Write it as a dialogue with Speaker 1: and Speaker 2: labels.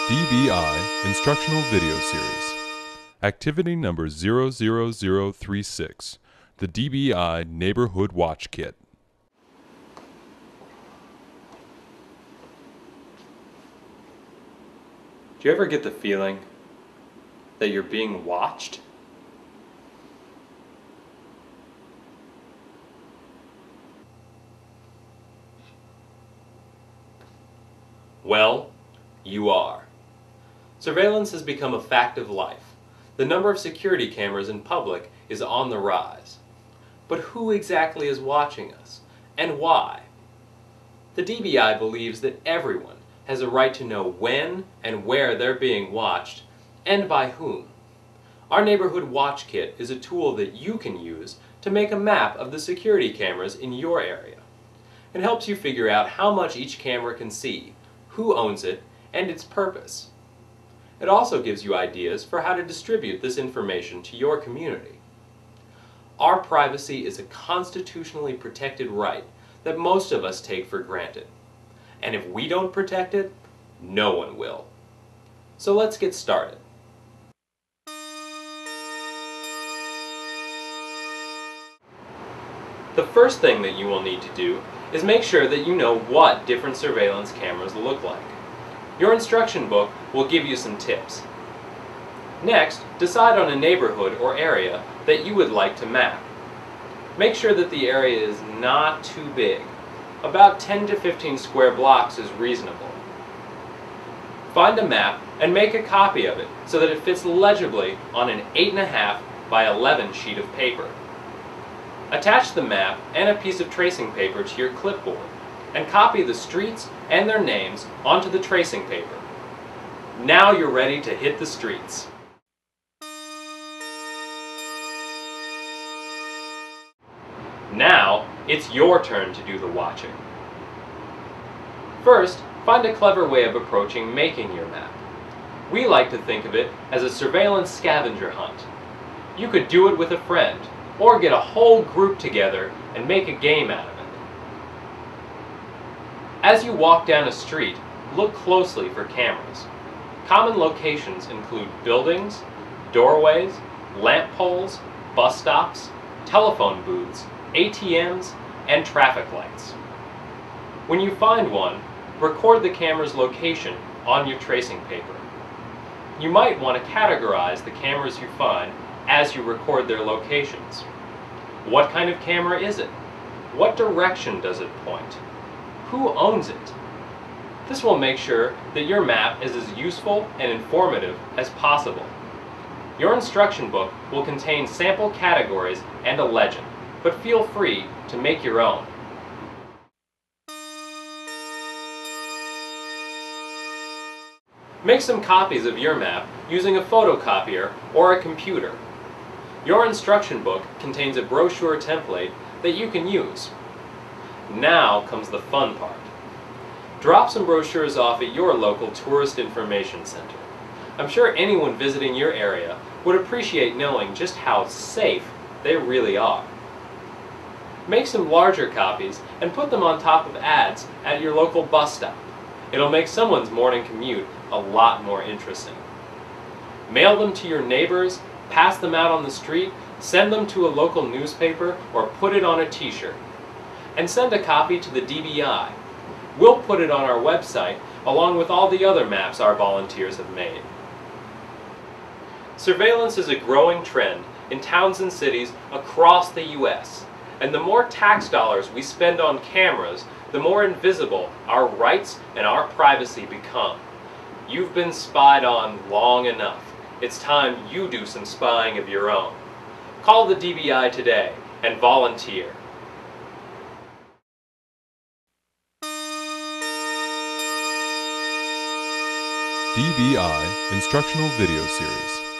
Speaker 1: DBI Instructional Video Series. Activity number 00036, the DBI Neighborhood Watch Kit.
Speaker 2: Do you ever get the feeling that you're being watched? Well, you are. Surveillance has become a fact of life. The number of security cameras in public is on the rise. But who exactly is watching us, and why? The DBI believes that everyone has a right to know when and where they're being watched, and by whom. Our Neighborhood Watch Kit is a tool that you can use to make a map of the security cameras in your area. It helps you figure out how much each camera can see, who owns it, and its purpose. It also gives you ideas for how to distribute this information to your community. Our privacy is a constitutionally protected right that most of us take for granted. And if we don't protect it, no one will. So let's get started. The first thing that you will need to do is make sure that you know what different surveillance cameras look like. Your instruction book will give you some tips. Next, decide on a neighborhood or area that you would like to map. Make sure that the area is not too big. About 10 to 15 square blocks is reasonable. Find a map and make a copy of it so that it fits legibly on an 8.5 by 11 sheet of paper. Attach the map and a piece of tracing paper to your clipboard and copy the streets and their names onto the tracing paper. Now you're ready to hit the streets. Now it's your turn to do the watching. First, find a clever way of approaching making your map. We like to think of it as a surveillance scavenger hunt. You could do it with a friend, or get a whole group together and make a game out of it. As you walk down a street, look closely for cameras. Common locations include buildings, doorways, lamp poles, bus stops, telephone booths, ATMs, and traffic lights. When you find one, record the camera's location on your tracing paper. You might want to categorize the cameras you find as you record their locations. What kind of camera is it? What direction does it point? Who owns it? This will make sure that your map is as useful and informative as possible. Your instruction book will contain sample categories and a legend, but feel free to make your own. Make some copies of your map using a photocopier or a computer. Your instruction book contains a brochure template that you can use. Now comes the fun part. Drop some brochures off at your local tourist information center. I'm sure anyone visiting your area would appreciate knowing just how safe they really are. Make some larger copies and put them on top of ads at your local bus stop. It'll make someone's morning commute a lot more interesting. Mail them to your neighbors, pass them out on the street, send them to a local newspaper, or put it on a t-shirt. And send a copy to the DBI. We'll put it on our website along with all the other maps our volunteers have made. Surveillance is a growing trend in towns and cities across the U.S. And the more tax dollars we spend on cameras, the more invisible our rights and our privacy become. You've been spied on long enough. It's time you do some spying of your own. Call the DBI today and volunteer.
Speaker 1: DBI Instructional Video Series.